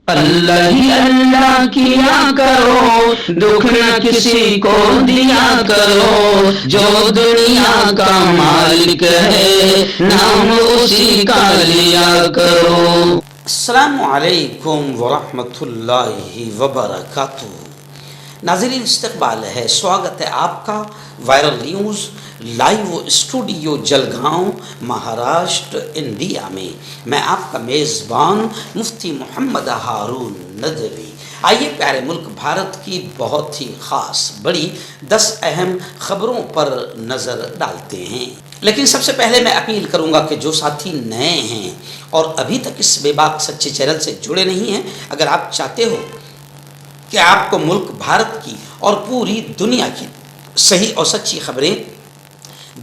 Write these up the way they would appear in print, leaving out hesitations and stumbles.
اللہ ہی اللہ کیا کرو، دکھ نہ کسی کو دیا کرو، جو دنیا کا مالک ہے نام اسی کا لیا کرو۔ السلام علیکم ورحمۃ اللہ وبرکاتہ۔ ناظرین استقبال ہے، سواگت ہے آپ کا viral news live studio Jalgaon Maharashtra India میں۔ میں آپ کا میزبان مفتی محمد ہارون ندوی۔ آئیے پیارے ملک بھارت کی بہت ہی خاص بڑی 10 اہم خبروں پر نظر ڈالتے ہیں، لیکن سب سے پہلے میں اپیل کروں گا کہ جو ساتھی نئے ہیں اور ابھی تک اس بے باک سچے چینل سے جڑے نہیں ہیں، اگر آپ چاہتے ہو کہ آپ کو ملک بھارت کی اور پوری دنیا کی صحیح اور سچی خبریں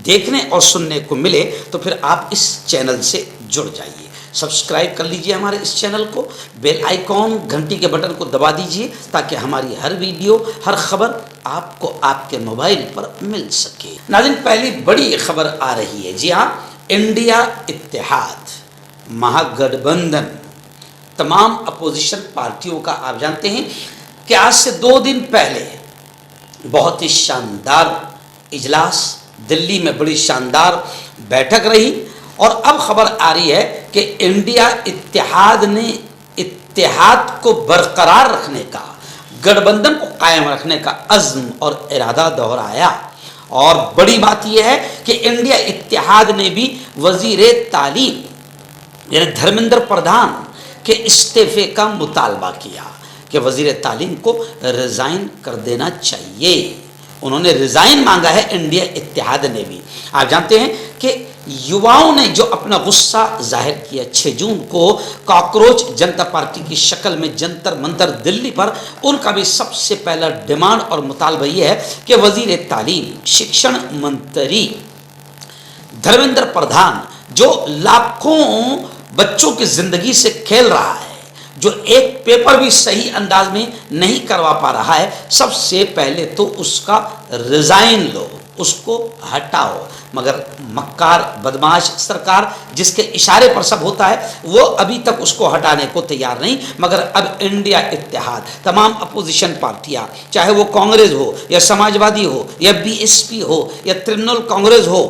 دیکھنے اور سننے کو ملے تو پھر آپ اس چینل سے جڑ جائیے۔ سبسکرائب کر لیجئے ہمارے اس چینل کو، بیل آئیکن گھنٹی کے بٹن کو دبا دیجئے تاکہ ہماری ہر ویڈیو ہر خبر آپ کو آپ کے موبائل پر مل سکے۔ ناظرین پہلی بڑی خبر آ رہی ہے، جی ہاں، انڈیا اتحاد مہا گٹھ بندھن تمام اپوزیشن پارٹیوں کا آپ جانتے ہیں کہ آج سے 2 دن پہلے بہت ہی شاندار اجلاس دلی میں بڑی شاندار بیٹھک رہی، اور اب خبر آ رہی ہے کہ انڈیا اتحاد نے اتحاد کو برقرار رکھنے کا، گٹھ بندھن کو قائم رکھنے کا عزم اور ارادہ دہرایا۔ اور بڑی بات یہ ہے کہ انڈیا اتحاد نے بھی وزیر تعلیم یعنی دھرمیندر پردھان کے استعفے کا مطالبہ کیا کہ وزیر تعلیم کو ریزائن کر دینا چاہیے۔ انہوں نے ریزائن مانگا ہے انڈیا اتحاد نے بھی۔ آپ جانتے ہیں کہ یواؤں نے جو اپنا غصہ ظاہر کیا 6 جون کو کاکروچ جنتا پارٹی کی شکل میں جنتر منتر دلی پر، ان کا بھی سب سے پہلا ڈیمانڈ اور مطالبہ یہ ہے کہ وزیر تعلیم شکشن منتری دھرمیندر پردھان جو لاکھوں بچوں کی زندگی سے کھیل رہا ہے، جو ایک پیپر بھی صحیح انداز میں نہیں کروا پا رہا ہے، سب سے پہلے تو اس کا ریزائن لو، اس کو ہٹاؤ۔ مگر مکار بدماش سرکار جس کے اشارے پر سب ہوتا ہے، وہ ابھی تک اس کو ہٹانے کو تیار نہیں۔ مگر اب انڈیا اتحاد تمام اپوزیشن پارٹیاں، چاہے وہ کانگریس ہو یا سماجوادی ہو یا BSP ہو یا ترنمول کانگریس ہو،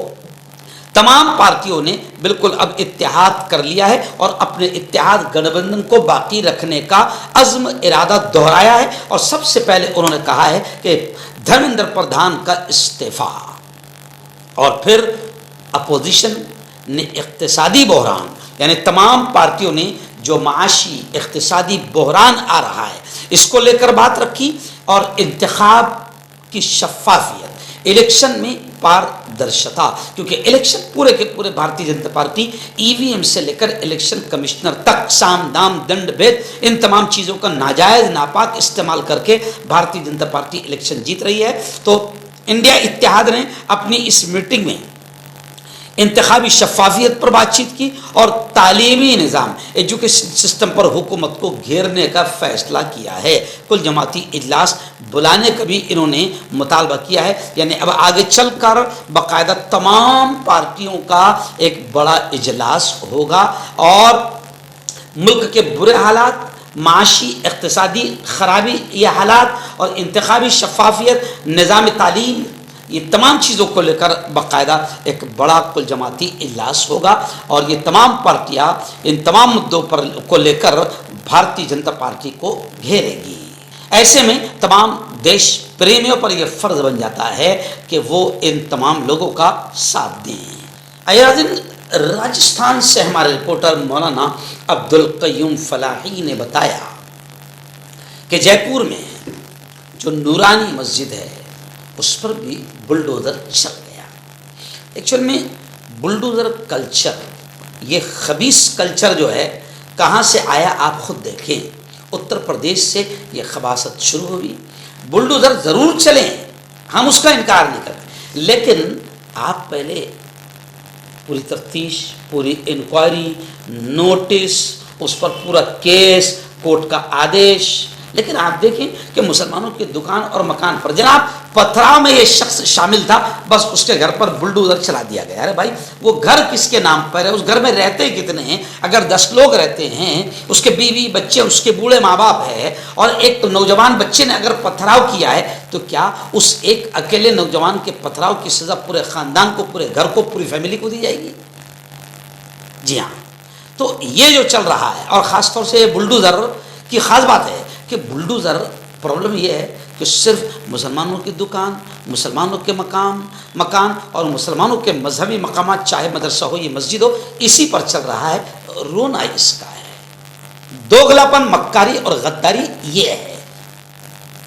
تمام پارٹیوں نے بالکل اب اتحاد کر لیا ہے اور اپنے اتحاد گٹھ بندھن کو باقی رکھنے کا عزم ارادہ دہرایا ہے۔ اور سب سے پہلے انہوں نے کہا ہے کہ دھرمیندر پردھان کا استعفیٰ، اور پھر اپوزیشن نے اقتصادی بحران یعنی تمام پارٹیوں نے جو معاشی اقتصادی بحران آ رہا ہے اس کو لے کر بات رکھی، اور انتخاب کی شفافیت، الیکشن میں پاردرشتا، کیونکہ الیکشن پورے کے پورے بھارتیہ جنتا پارٹی EVM سے لے کر الیکشن کمشنر تک سام دام دنڈ بھید ان تمام چیزوں کا ناجائز ناپاک استعمال کر کے بھارتیہ جنتا پارٹی الیکشن جیت رہی ہے۔ تو انڈیا اتحاد نے اپنی اس میٹنگ میں انتخابی شفافیت پر بات چیت کی اور تعلیمی نظام ایجوکیشن سسٹم پر حکومت کو گھیرنے کا فیصلہ کیا ہے۔ کل جماعتی اجلاس بلانے کا بھی انہوں نے مطالبہ کیا ہے، یعنی اب آگے چل کر باقاعدہ تمام پارٹیوں کا ایک بڑا اجلاس ہوگا، اور ملک کے برے حالات، معاشی اقتصادی خرابی یہ حالات، اور انتخابی شفافیت، نظام تعلیم، یہ تمام چیزوں کو لے کر باقاعدہ ایک بڑا کل جماعتی اجلاس ہوگا، اور یہ تمام پارٹیاں ان تمام مدعوں پر کو لے کر بھارتیہ جنتا پارٹی کو گھیرے گی۔ ایسے میں تمام دیش پریمیوں پر یہ فرض بن جاتا ہے کہ وہ ان تمام لوگوں کا ساتھ دیں۔ راجستھان سے ہمارے رپورٹر مولانا عبدالقیوم فلاحی نے بتایا کہ جے پور میں جو نورانی مسجد ہے اس پر بھی بلڈوزر چل گیا۔ ایکچوئل میں بلڈوزر کلچر، یہ خبیث کلچر جو ہے کہاں سے آیا آپ خود دیکھیں۔ اتر پردیش سے یہ خباثت شروع ہوئی۔ بلڈوزر ضرور چلیں، ہم اس کا انکار نہیں کرتے، لیکن آپ پہلے پوری تفتیش، پوری انکوائری، نوٹس، اس پر پورا کیس، کورٹ کا آدیش، لیکن آپ دیکھیں کہ مسلمانوں کی دکان اور مکان پر جناب پتھراؤ میں یہ شخص شامل تھا، بس اس کے گھر پر بلڈوزر چلا دیا گیا. ارے بھائی وہ گھر کس کے نام پر ہے؟ اس گھر میں رہتے کتنے ہیں؟ اگر 10 لوگ رہتے ہیں، اس کے بیوی بچے، اس کے بوڑھے ماں باپ ہے، اور ایک نوجوان بچے نے اگر پتھراؤ کیا ہے تو کیا اس ایک اکیلے نوجوان کے پتھراؤ کی سزا پورے خاندان کو، پورے گھر کو، پوری فیملی کو دی جائے گی؟ جی ہاں. تو یہ جو چل رہا ہے، اور خاص طور سے بلڈوزر کی خاص بات ہے کہ بلڈوزر پرابلم یہ ہے کہ صرف مسلمانوں کی دکان، مسلمانوں کے مکان اور مسلمانوں کے مذہبی مقامات، چاہے مدرسہ ہو یا مسجد ہو، اسی پر چل رہا ہے. رونا اس کا ہے. دوغلاپن، مکاری اور غداری یہ ہے،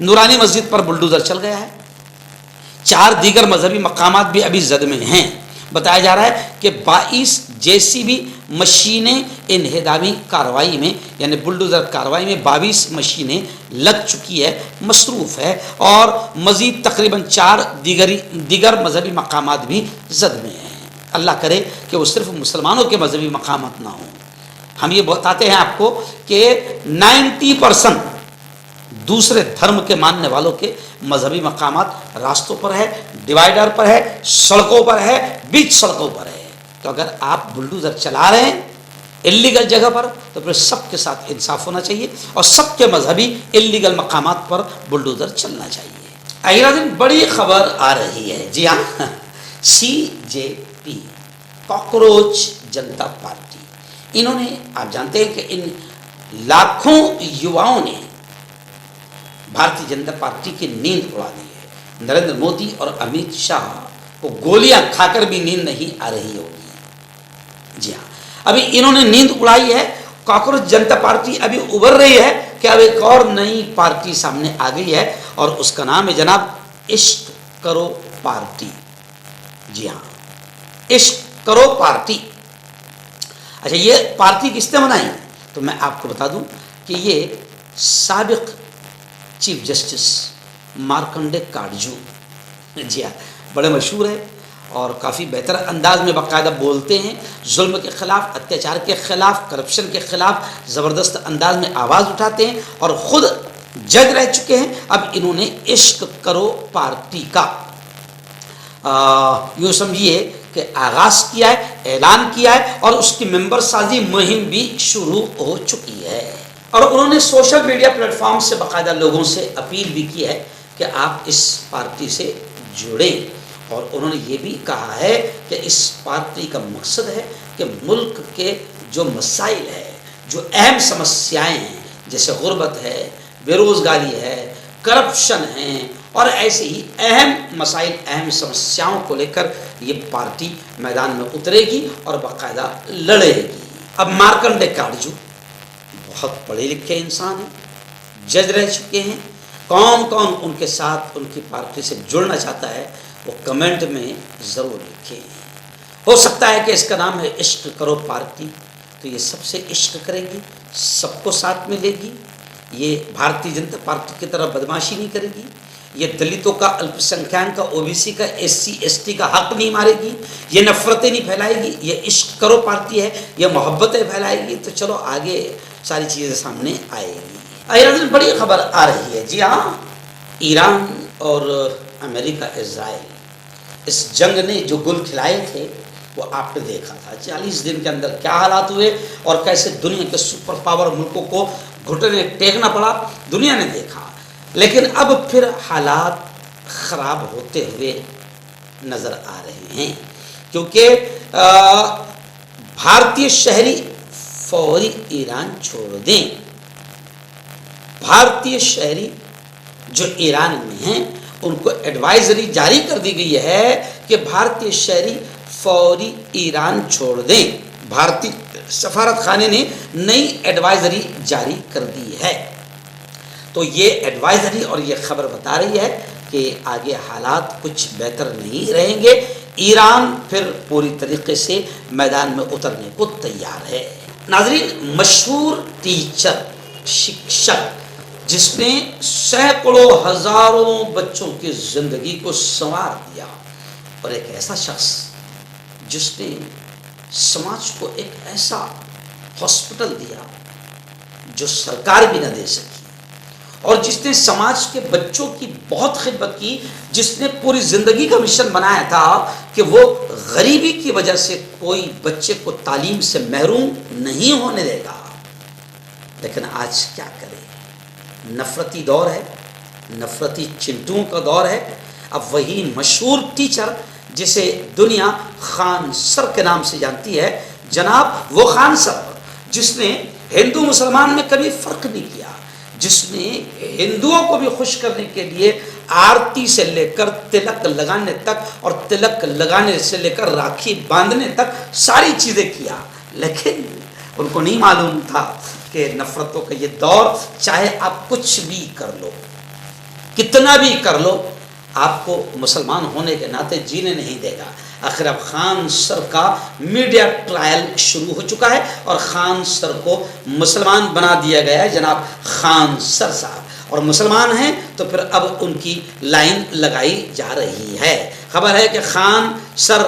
نورانی مسجد پر بلڈوزر چل گیا ہے. 4 دیگر مذہبی مقامات بھی ابھی زد میں ہیں. بتایا جا رہا ہے کہ 22 JCB مشینیں انہدامی کارروائی میں، یعنی بلڈوزر کارروائی میں 22 مشینیں لگ چکی ہے، مصروف ہے، اور مزید تقریباً 4 دیگر مذہبی مقامات بھی زد میں ہیں. اللہ کرے کہ وہ صرف مسلمانوں کے مذہبی مقامات نہ ہوں. ہم یہ بتاتے ہیں آپ کو کہ 90% دوسرے دھرم کے ماننے والوں کے مذہبی مقامات راستوں پر ہے، ڈیوائیڈر پر ہے، سڑکوں پر ہے، بیچ سڑکوں پر ہے. تو اگر آپ بلڈوزر چلا رہے ہیں اللیگل جگہ پر تو پھر سب کے ساتھ انصاف ہونا چاہیے اور سب کے مذہبی اللیگل مقامات پر بلڈوزر چلنا چاہیے. اگلا دن بڑی خبر آ رہی ہے. جی ہاں، CJP کاکروچ جنتا پارٹی، انہوں نے، آپ جانتے ہیں کہ ان لاکھوں یواؤں نے بھارتی جنتا پارٹی کی نیند اڑا دی ہے. نریندر مودی اور امت شاہ کو گولیاں کھا کر بھی نیند نہیں آ رہی ہوگی. جی ہاں، ابھی انہوں نے نیند اڑائی ہے. کاکروچ جنتا پارٹی ابھی ابھر رہی ہے کہ اب ایک اور نئی پارٹی سامنے آ گئی ہے اور اس کا نام ہے جناب عشق کرو پارٹی. جی ہاں، عشق کرو پارٹی. اچھا، یہ پارٹی کس نے بنائی؟ تو میں آپ کو بتا دوں کہ یہ سابق چیف جسٹس مارکنڈے کاٹجو، جی ہاں، بڑے مشہور ہیں اور کافی بہتر انداز میں باقاعدہ بولتے ہیں. ظلم کے خلاف، اتیاچار کے خلاف، کرپشن کے خلاف زبردست انداز میں آواز اٹھاتے ہیں اور خود جج رہ چکے ہیں. اب انہوں نے عشق کرو پارٹی کا یوں سمجھیے کہ آغاز کیا ہے، اعلان کیا ہے، اور اس کی ممبر سازی مہم بھی شروع ہو چکی ہے. اور انہوں نے سوشل میڈیا پلیٹ فارم سے باقاعدہ لوگوں سے اپیل بھی کی ہے کہ آپ اس پارٹی سے جڑیں. اور انہوں نے یہ بھی کہا ہے کہ اس پارٹی کا مقصد ہے کہ ملک کے جو مسائل ہے، جو اہم سمسیائیں ہیں، جیسے غربت ہے، بے روزگاری ہے، کرپشن ہے، اور ایسے ہی اہم مسائل، اہم سمسیاؤں کو لے کر یہ پارٹی میدان میں اترے گی اور باقاعدہ لڑے گی. اب مارکنڈے کاٹجو بہت پڑھے لکھے انسان ہیں، جج رہ چکے ہیں. کون کون ان کے ساتھ، ان کی پارٹی سے جڑنا چاہتا ہے وہ کمنٹ میں ضرور لکھیں. ہو سکتا ہے کہ اس کا نام ہے عشق کرو پارٹی، تو یہ سب سے عشق کرے گی، سب کو ساتھ میں لے گی. یہ بھارتی جنتا پارٹی کی طرح بدماشی نہیں کرے گی. یہ دلتوں کا، الپ سنکھیان کا، OBC کا، SC ST کا حق نہیں مارے گی. یہ نفرتیں نہیں پھیلائے گی. یہ عشق کرو پارٹی ہے، یہ محبتیں پھیلائے گی. تو چلو آگے ساری چیزیں سامنے آئے گی. ایران بڑی خبر آ رہی ہے. جی ہاں، ایران اور امریکہ اسرائیل، اس جنگ نے جو گل کھلائے تھے وہ آپ نے دیکھا تھا. 40 دن کے اندر کیا حالات ہوئے اور کیسے دنیا کے سپر پاور ملکوں کو گھٹنے ٹیکنا پڑا، دنیا نے دیکھا. لیکن اب پھر حالات خراب ہوتے ہوئے نظر آ رہے ہیں، کیونکہ بھارتی شہری فوری ایران چھوڑ دیں. بھارتی شہری جو ایران میں ہیں ان کو ایڈوائزری جاری کر دی گئی ہے کہ بھارتی شہری فوری ایران چھوڑ دیں. بھارتی سفارت خانے نے نئی ایڈوائزری جاری کر دی ہے. تو یہ ایڈوائزری اور یہ خبر بتا رہی ہے کہ آگے حالات کچھ بہتر نہیں رہیں گے. ایران پھر پوری طریقے سے میدان میں اترنے کو تیار ہے. ناظرین، مشہور ٹیچر، شکشک، جس نے سینکڑوں ہزاروں بچوں کی زندگی کو سنوار دیا، اور ایک ایسا شخص جس نے سماج کو ایک ایسا ہاسپٹل دیا جو سرکار بھی نہ دے سکی، اور جس نے سماج کے بچوں کی بہت خدمت کی، جس نے پوری زندگی کا مشن بنایا تھا کہ وہ غریبی کی وجہ سے کوئی بچے کو تعلیم سے محروم نہیں ہونے دے گا۔ لیکن آج کیا کرے، نفرتی دور ہے، نفرتی چنٹوؤں کا دور ہے۔ اب وہی مشہور ٹیچر جسے دنیا خان سر کے نام سے جانتی ہے، جناب وہ خان سر جس نے ہندو مسلمان میں کبھی فرق نہیں کیا، جس نے ہندوؤں کو بھی خوش کرنے کے لیے آرتی سے لے کر تلک لگانے تک اور تلک لگانے سے لے کر راکھی باندھنے تک ساری چیزیں کیا، لیکن ان کو نہیں معلوم تھا کہ نفرتوں کا یہ دور، چاہے آپ کچھ بھی کر لو، کتنا بھی کر لو، آپ کو مسلمان ہونے کے ناطے جینے نہیں دے گا۔ آخر اب خان سر کا میڈیا ٹرائل شروع ہو چکا ہے اور خان سر کو مسلمان بنا دیا گیا ہے، جناب خان سر صاحب، اور مسلمان ہیں تو پھر اب ان کی لائن لگائی جا رہی ہے۔ خبر ہے کہ خان سر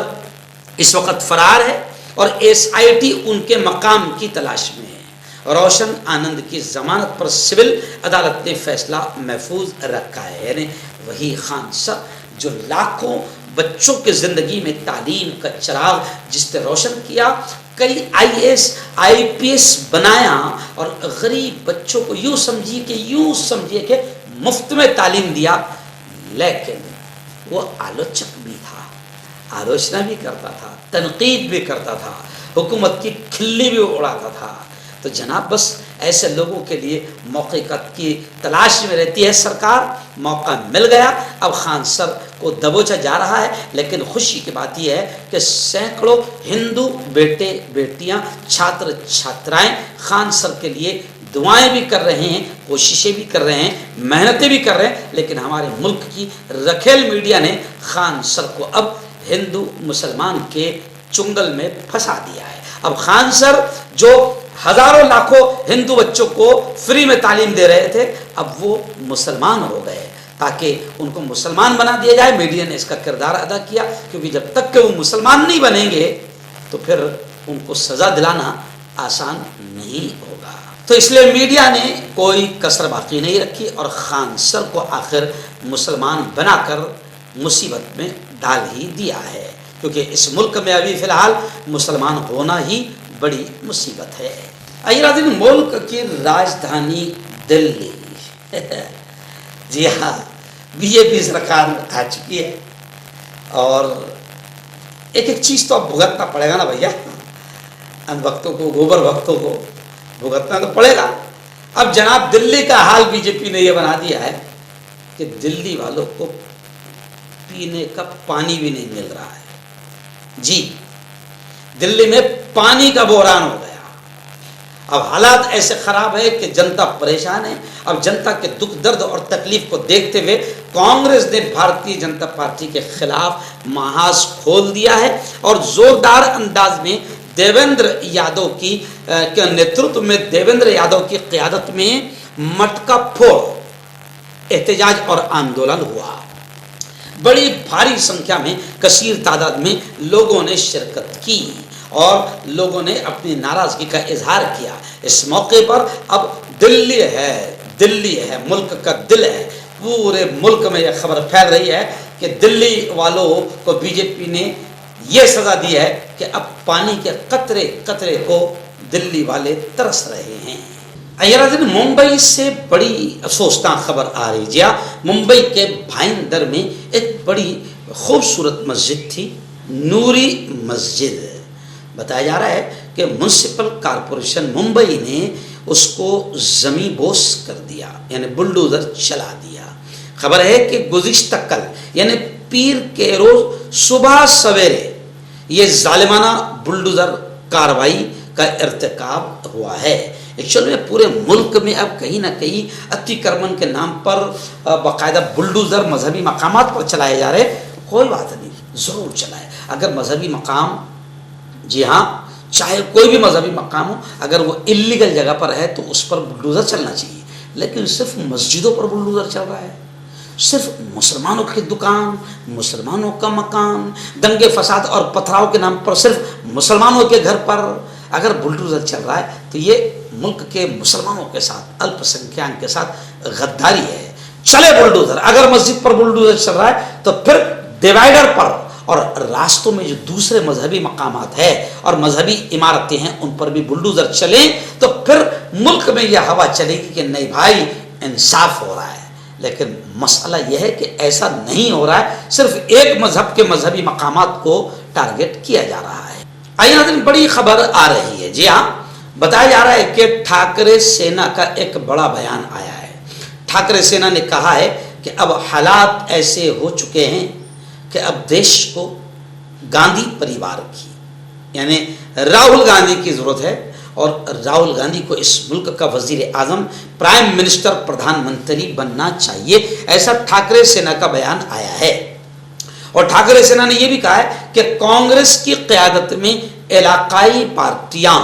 اس وقت فرار ہے اور SIT ان کے مقام کی تلاش میں ہے۔ روشن آنند کی ضمانت پر سول عدالت نے فیصلہ محفوظ رکھا ہے، یعنی وہی خان سر جو لاکھوں بچوں کے زندگی میں تعلیم کا چراغ جس نے روشن کیا، کئی IAS IPS بنایا، اور غریب بچوں کو یوں سمجھیے کہ مفت میں تعلیم دیا، لیکن وہ آلوچک بھی تھا، آلوچنا بھی کرتا تھا، تنقید بھی کرتا تھا، حکومت کی کھلی بھی اڑاتا تھا۔ تو جناب بس ایسے لوگوں کے لیے موقع کی تلاش میں رہتی ہے سرکار۔ موقع مل گیا، اب خان سر کو دبوچا جا رہا ہے، لیکن خوشی کی بات یہ ہے کہ سینکڑوں ہندو بیٹے بیٹیاں، چھاتر چھاترائیں خان سر کے لیے دعائیں بھی کر رہے ہیں، کوششیں بھی کر رہے ہیں، محنتیں بھی کر رہے ہیں، لیکن ہمارے ملک کی رکھیل میڈیا نے خان سر کو اب ہندو مسلمان کے چنگل میں پھنسا دیا ہے۔ اب خان سر جو ہزاروں لاکھوں ہندو بچوں کو فری میں تعلیم دے رہے تھے، اب وہ مسلمان ہو گئے تاکہ ان کو مسلمان بنا دیا جائے۔ میڈیا نے اس کا کردار ادا کیا، کیونکہ جب تک کہ وہ مسلمان نہیں بنیں گے تو پھر ان کو سزا دلانا آسان نہیں ہوگا۔ تو اس لیے میڈیا نے کوئی کسر باقی نہیں رکھی اور خان سر کو آخر مسلمان بنا کر مصیبت میں ڈال ہی دیا ہے، کیونکہ اس ملک میں ابھی فی الحال مسلمان ہونا ہی بڑی مصیبت ہے۔ آئیے ناظرین، ملک کی راجدھانی دلی جی ہاں BJP سرکار آ چکی ہے، اور ایک ایک چیز تو اب بھگتنا پڑے گا نا بھیا، ان وقتوں کو، گوبر وقتوں کو بھگتنا تو پڑے گا۔ اب جناب دلی کا حال BJP نے یہ بنا دیا ہے کہ دلی والوں کو پینے کا پانی بھی نہیں مل رہا ہے۔ جی، دلی میں پانی کا بحران ہو گیا۔ اب حالات ایسے خراب ہے کہ جنتا پریشان ہے۔ اب جنتا کے دکھ درد اور تکلیف کو دیکھتے ہوئے کانگریس نے بھارتیہ جنتا پارٹی کے خلاف محاذ کھول دیا ہے اور زوردار انداز میں دیویندر یادو کی نیترتو میں، دیویندر یادو کی قیادت میں مٹکا پھوڑ احتجاج اور آندولن ہوا۔ بڑی بھاری سنکھیا میں، کثیر تعداد میں لوگوں نے شرکت کی اور لوگوں نے اپنی ناراضگی کا اظہار کیا۔ اس موقع پر اب دلی ہے، ملک کا دل ہے، پورے ملک میں یہ خبر پھیل رہی ہے کہ دلی والوں کو BJP نے یہ سزا دی ہے کہ اب پانی کے قطرے قطرے کو دلی والے ترس رہے ہیں۔ ممبئی سے بڑی افسوسناک خبر آ رہی جی، ممبئی کے بھائندر میں ایک بڑی خوبصورت مسجد تھی، نوری مسجد۔ بتایا جا رہا ہے کہ میونسپل کارپوریشن ممبئی نے اس کو زمین بوس کر دیا، یعنی بلڈوزر چلا دیا۔ خبر ہے کہ گزشتہ کل یعنی پیر کے روز صبح سویرے یہ ظالمانہ بلڈوزر کاروائی کا ارتکاب ہوا ہے۔ ایکچوئل میں پورے ملک میں اب کہیں نہ کہیں اتی کرمن کے نام پر باقاعدہ بلڈوزر مذہبی مقامات پر چلائے جا رہے۔ کوئی بات نہیں، ضرور چلائے۔ اگر مذہبی مقام، جی ہاں، چاہے کوئی بھی مذہبی مقام ہو، اگر وہ اللیگل جگہ پر ہے تو اس پر بلڈوزر چلنا چاہیے، لیکن صرف مسجدوں پر بلڈوزر چل رہا ہے، صرف مسلمانوں کی دکان، مسلمانوں کا مکان، دنگے فساد اور پتھراؤ کے نام پر صرف مسلمانوں کے گھر پر اگر بلڈوزر چل رہا ہے تو یہ ملک کے مسلمانوں کے ساتھ، الپ سنکھیان کے ساتھ غداری ہے. چلے بلڈوزر. اگر مسجد پر بلڈوزر چل رہا ہے تو پھر ڈیوائیڈر پر اور راستوں میں جو دوسرے مذہبی مقامات ہیں اور مذہبی عمارتیں ہیں ان پر بھی بلڈوزر چلیں تو پھر ملک میں یہ ہوا چلے گی کہ نہیں بھائی انصاف ہو رہا ہے. لیکن مسئلہ یہ ہے کہ ایسا نہیں ہو رہا ہے، صرف ایک مذہب کے مذہبی مقامات کو ٹارگٹ کیا جا رہا ہے. آئیے ناظرین، بڑی خبر آ رہی ہے. جی ہاں، بتایا جا رہا ہے کہ ٹھاکرے سینا کا ایک بڑا بیان آیا ہے. ٹھاکرے سینا نے کہا ہے کہ اب حالات ایسے ہو چکے ہیں کہ اب دیش کو گاندھی پریوار کی یعنی راہل گاندھی کی ضرورت ہے اور راہل گاندھی کو اس ملک کا وزیر اعظم، پرائم منسٹر، پردھان منتری بننا چاہیے. ایسا ٹھاکرے سینا کا بیان آیا ہے. اور ٹھاکرے سینا نے یہ بھی کہا ہے کہ کانگریس کی قیادت میں علاقائی پارٹیاں،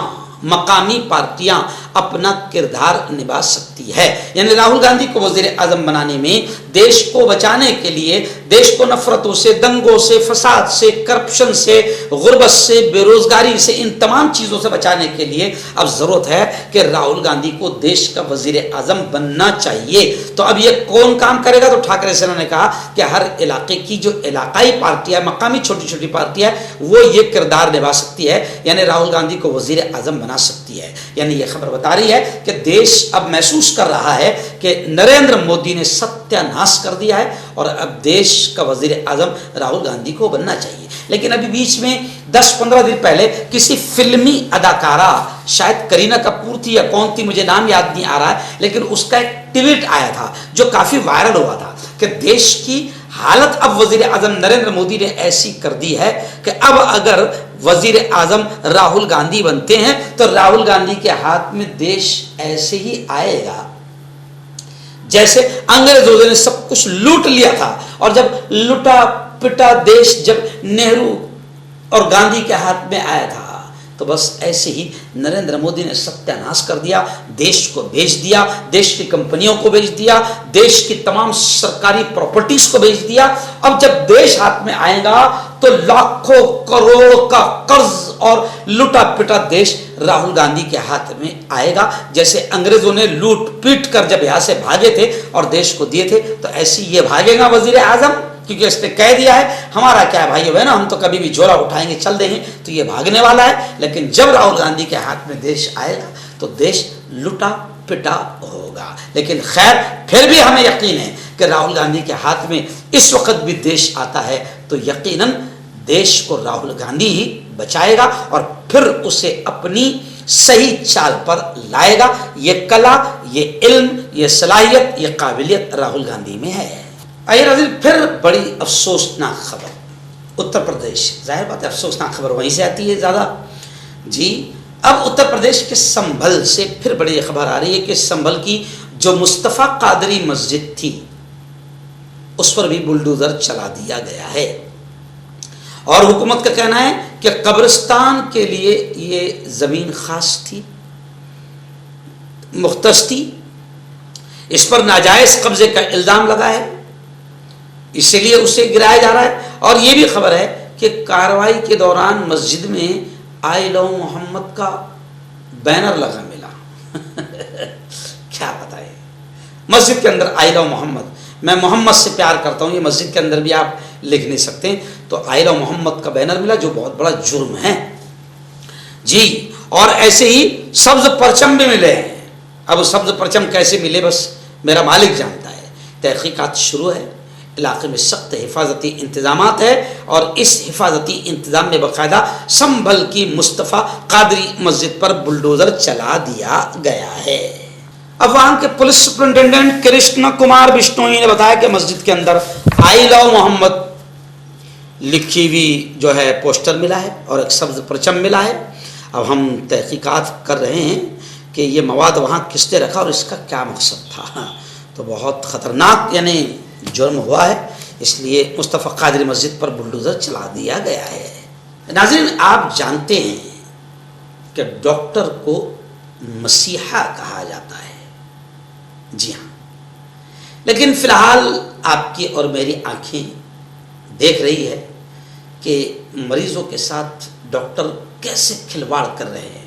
مقامی پارٹیاں اپنا کردار نبھا سکتی ہے. یعنی راہل گاندھی کو وزیر اعظم بنانے میں دیش کو بچانے کے لیے، دیش کو نفرتوں سے، دنگوں سے، فساد سے، کرپشن سے، غربت سے، بے روزگاری سے، ان تمام چیزوں سے بچانے کے لیے اب ضرورت ہے کہ راہل گاندھی کو دیش کا وزیر اعظم بننا چاہیے. تو اب یہ کون کام کرے گا؟ تو ٹھاکرے سینا نے کہا کہ ہر علاقے کی جو علاقائی پارٹی ہے، مقامی چھوٹی چھوٹی پارٹی ہے، وہ یہ کردار نبھا سکتی ہے، یعنی راہل گاندھی کو وزیر اعظم بنا سکتی ہے. یعنی یہ خبر بتا رہی ہے کہ دیش اب محسوس کر رہا ہے کہ نریندر مودی نے ستیہ ناش کر دیا ہے اور اب دیش کا وزیر اعظم راہل گاندھی کو بننا چاہیے. لیکن ابھی بیچ میں 10-15 دن پہلے کسی فلمی اداکارہ، شاید کرینہ کپور تھی یا کون تھی، مجھے نام یاد نہیں آ رہا ہے، لیکن اس کا ایک ٹویٹ آیا تھا جو کافی وائرل ہوا تھا کہ دیش کی حالت اب وزیر اعظم نریندر مودی نے ایسی کر دی ہے کہ اب اگر وزیر اعظم راہل گاندھی بنتے ہیں تو راہل گاندھی کے ہاتھ میں دیش ایسے ہی آئے گا جیسے انگریزوں نے سب کچھ لوٹ لیا تھا. اور جب لٹا پٹا دیش جب نہرو اور گاندھی کے ہاتھ میں آیا تھا تو بس ایسے ہی نریندر مودی نے ستیہ ناش کر دیا، دیش کو بیچ دیا، دیش کی کمپنیوں کو بیچ دیا، دیش کی تمام سرکاری پراپرٹیز کو بیچ دیا. اب جب دیش ہاتھ میں آئے گا تو لاکھوں کروڑ کا قرض اور لٹا پٹا دیش راہل گاندھی کے ہاتھ میں آئے گا. جیسے انگریزوں نے لوٹ پیٹ کر جب یہاں سے بھاگے تھے اور دیش کو دیے تھے تو ایسے یہ بھاگے گا وزیر اعظم، کیونکہ اس نے کہہ دیا ہے ہمارا کیا ہے بھائی ہے نا، ہم تو کبھی بھی جولا اٹھائیں گے، چل دیں گے، تو یہ بھاگنے والا ہے. لیکن جب راہل گاندھی کے ہاتھ میں دیش آئے گا تو دیش لٹا پٹا ہوگا. لیکن خیر، پھر بھی ہمیں یقین ہے کہ راہل گاندھی کے ہاتھ میں اس وقت بھی دیش آتا ہے تو یقیناً دیش کو راہل گاندھی ہی بچائے گا اور پھر اسے اپنی صحیح چال پر لائے گا. یہ کلا، یہ علم، یہ صلاحیت، یہ قابلیت راہل گاندھی میں ہے. آئیے ناظرین، پھر بڑی افسوسناک خبر اتر پردیش. ظاہر بات ہے افسوسناک خبر وہیں سے آتی ہے زیادہ. جی، اب اتر پردیش کے سنبھل سے پھر بڑی خبر آ رہی ہے کہ سنبھل کی جو مصطفیٰ قادری مسجد تھی اس پر بھی بلڈوزر چلا دیا گیا ہے. اور حکومت کا کہنا ہے کہ قبرستان کے لیے یہ زمین خاص تھی، مختص تھی، اس پر ناجائز قبضے کا الزام لگا ہے، اسی لیے اسے گرایا جا رہا ہے. اور یہ بھی خبر ہے کہ کارروائی کے دوران مسجد میں آئی لو محمد کا بینر لگا ملا. کیا بتائے، مسجد کے اندر آئی لو محمد، میں محمد سے پیار کرتا ہوں، یہ مسجد کے اندر بھی آپ لکھ نہیں سکتے، تو آئی لو محمد کا بینر ملا جو بہت بڑا جرم ہے. جی، اور ایسے ہی سبز پرچم بھی ملے ہیں. اب سبز پرچم کیسے ملے بس میرا مالک جانتا ہے. تحقیقات شروع ہے، علاقے میں سخت حفاظتی انتظامات ہے اور اس حفاظتی انتظام میں باقاعدہ سنبھل کی مصطفیٰ قادری مسجد پر بلڈوزر چلا دیا گیا ہے. اب وہاں کے پولیس سپرنٹینڈنٹ کرشنا کمار بشنوئی نے بتایا کہ مسجد کے اندر آئی لو محمد لکھی ہوئی جو ہے پوسٹر ملا ہے اور ایک سبز پرچم ملا ہے. اب ہم تحقیقات کر رہے ہیں کہ یہ مواد وہاں کس نے رکھا اور اس کا کیا مقصد تھا. تو بہت خطرناک یعنی جرم ہوا ہے، اس لیے مصطفیٰ قادری مسجد پر بلڈوزر چلا دیا گیا ہے. ناظرین، آپ جانتے ہیں کہ ڈاکٹر کو مسیحا کہا جاتا ہے. جی ہاں، لیکن فی الحال آپ کی اور میری آنکھیں دیکھ رہی ہے کہ مریضوں کے ساتھ ڈاکٹر کیسے کھلواڑ کر رہے ہیں.